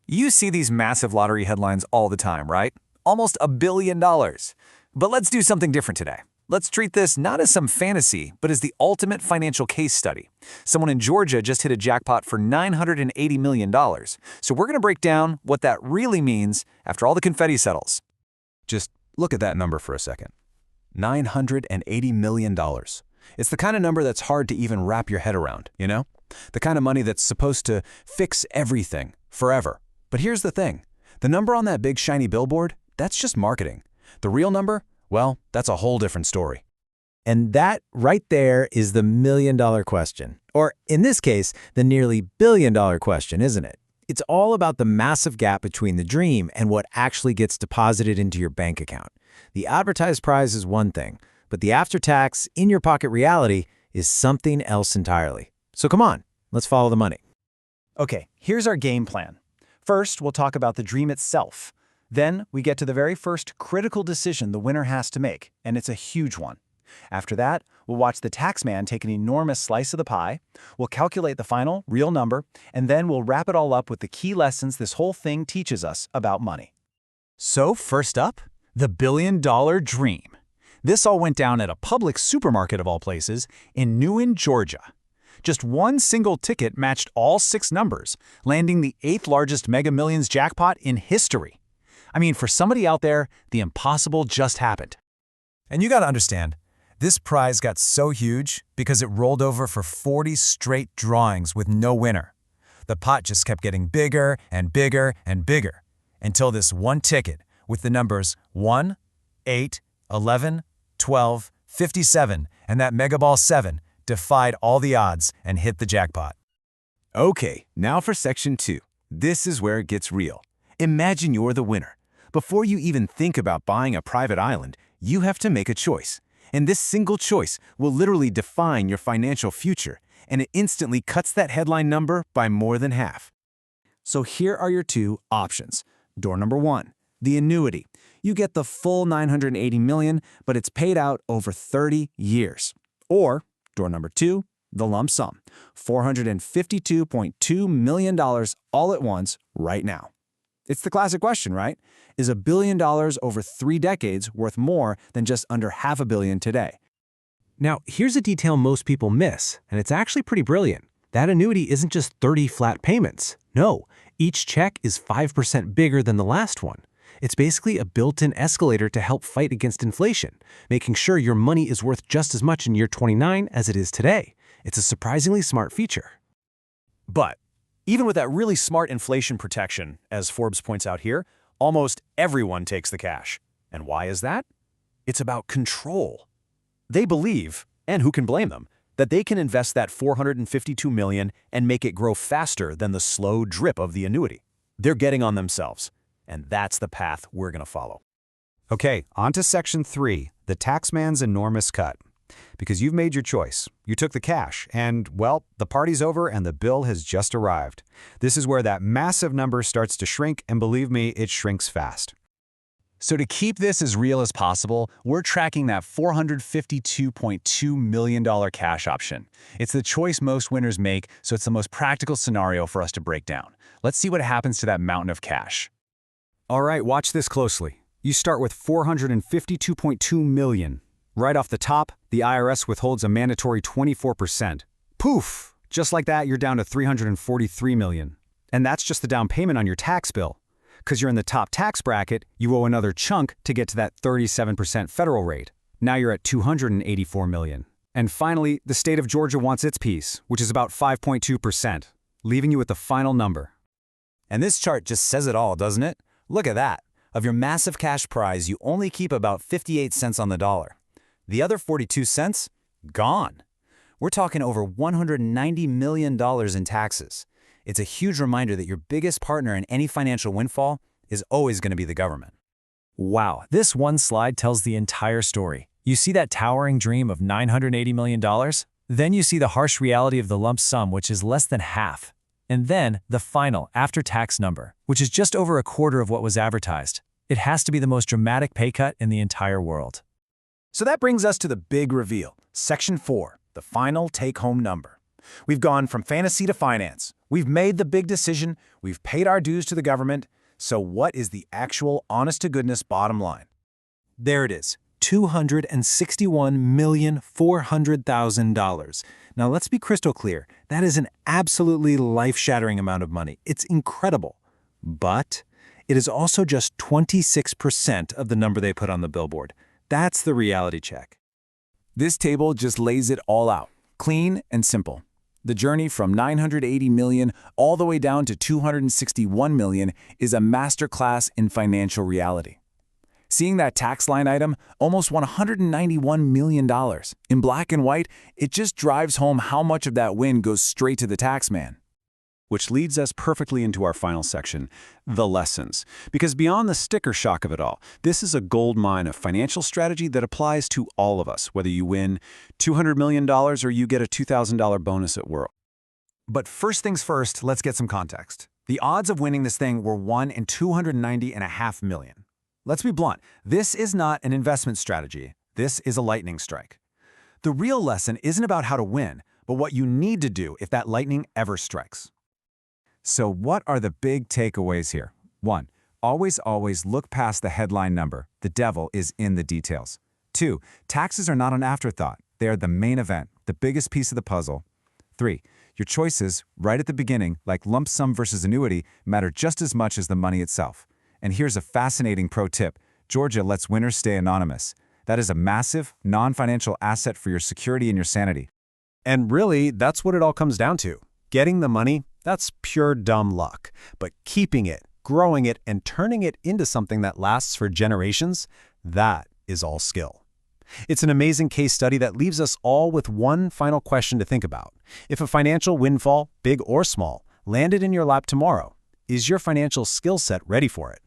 You see these massive lottery headlines all the time, right? Almost $1 billion. But let's do something different today. Let's treat this not as some fantasy, but as the ultimate financial case study. Someone in Georgia just hit a jackpot for $980 million. So we're going to break down what that really means after all the confetti settles. Just look at that number for a second. $980 million. It's the kind of number that's hard to even wrap your head around, you know? The kind of money that's supposed to fix everything, forever. But here's the thing. The number on that big shiny billboard, that's just marketing. The real number? Well, that's a whole different story. And that right there is the million-dollar question. Or in this case, the nearly billion-dollar question, isn't it? It's all about the massive gap between the dream and what actually gets deposited into your bank account. The advertised prize is one thing, but the after-tax, in-your-pocket reality is something else entirely. So come on, let's follow the money. Okay, here's our game plan. First, we'll talk about the dream itself. Then, we get to the very first critical decision the winner has to make, and it's a huge one. After that, we'll watch the taxman take an enormous slice of the pie, we'll calculate the final, real number, and then we'll wrap it all up with the key lessons this whole thing teaches us about money. So first up, the billion-dollar dream. This all went down at a public supermarket of all places in Newnan, Georgia. Just one single ticket matched all 6 numbers, landing the 8th largest Mega Millions jackpot in history. I mean, for somebody out there, the impossible just happened. And you gotta understand, this prize got so huge because it rolled over for 40 straight drawings with no winner. The pot just kept getting bigger and bigger and bigger, until this one ticket with the numbers 1, 8, 11, 12, 57, and that Mega Ball 7 defied all the odds and hit the jackpot. Okay, now for section 2. This is where it gets real. Imagine you're the winner. Before you even think about buying a private island, you have to make a choice. And this single choice will literally define your financial future, and it instantly cuts that headline number by more than half. So here are your 2 options. Door number 1, the annuity. You get the full $980 million, but it's paid out over 30 years. Or door number 2, the lump sum, $452.2 million all at once right now. It's the classic question, right? Is $1 billion over 3 decades worth more than just under $500 million today? Now, here's a detail most people miss, and it's actually pretty brilliant. That annuity isn't just 30 flat payments. No, each check is 5% bigger than the last one. It's basically a built-in escalator to help fight against inflation, making sure your money is worth just as much in year 29 as it is today. It's a surprisingly smart feature. But even with that really smart inflation protection, as Forbes points out here, almost everyone takes the cash. And why is that? It's about control. They believe, and who can blame them, that they can invest that $452 million and make it grow faster than the slow drip of the annuity. They're getting on themselves. And that's the path we're going to follow. Okay, on to section 3, the taxman's enormous cut. Because you've made your choice. You took the cash, and, well, the party's over and the bill has just arrived. This is where that massive number starts to shrink, and believe me, it shrinks fast. So to keep this as real as possible, we're tracking that $452.2 million cash option. It's the choice most winners make, so it's the most practical scenario for us to break down. Let's see what happens to that mountain of cash. All right, watch this closely. You start with $452.2 million. Right off the top, the IRS withholds a mandatory 24%. Poof! Just like that, you're down to $343 million. And that's just the down payment on your tax bill. Because you're in the top tax bracket, you owe another chunk to get to that 37% federal rate. Now you're at $284 million. And finally, the state of Georgia wants its piece, which is about 5.2%, leaving you with the final number. And this chart just says it all, doesn't it? Look at that. Of your massive cash prize, you only keep about 58 cents on the dollar. The other 42 cents? Gone. We're talking over $190 million in taxes. It's a huge reminder that your biggest partner in any financial windfall is always going to be the government. Wow, this one slide tells the entire story. You see that towering dream of $980 million? Then you see the harsh reality of the lump sum, which is less than half. And then the final after-tax number, which is just over a quarter of what was advertised. It has to be the most dramatic pay cut in the entire world. So that brings us to the big reveal, Section 4, the final take-home number. We've gone from fantasy to finance, We've made the big decision, we've paid our dues to the government, so what is the actual honest-to-goodness bottom line? There it is, $261,400,000. Now let's be crystal clear, that is an absolutely life-shattering amount of money. It's incredible. But it is also just 26% of the number they put on the billboard. That's the reality check. This table just lays it all out, clean and simple. The journey from 980 million all the way down to 261 million is a masterclass in financial reality. Seeing that tax line item, almost $191 million, in black and white, it just drives home how much of that win goes straight to the tax man. Which leads us perfectly into our final section, the lessons. Because beyond the sticker shock of it all, this is a gold mine of financial strategy that applies to all of us, whether you win $200 million or you get a $2,000 bonus at work. But first things first, let's get some context. The odds of winning this thing were 1 in 290.5 million. Let's be blunt, this is not an investment strategy. This is a lightning strike. The real lesson isn't about how to win, but what you need to do if that lightning ever strikes. So what are the big takeaways here? 1. Always look past the headline number. The devil is in the details. 2. Taxes are not an afterthought. They are the main event, the biggest piece of the puzzle. 3. Your choices, right at the beginning, like lump sum versus annuity, matter just as much as the money itself. And here's a fascinating pro tip. Georgia lets winners stay anonymous. That is a massive, non-financial asset for your security and your sanity. And really, that's what it all comes down to. Getting the money, that's pure dumb luck. But keeping it, growing it, and turning it into something that lasts for generations, that is all skill. It's an amazing case study that leaves us all with one final question to think about. If a financial windfall, big or small, landed in your lap tomorrow, is your financial skill set ready for it?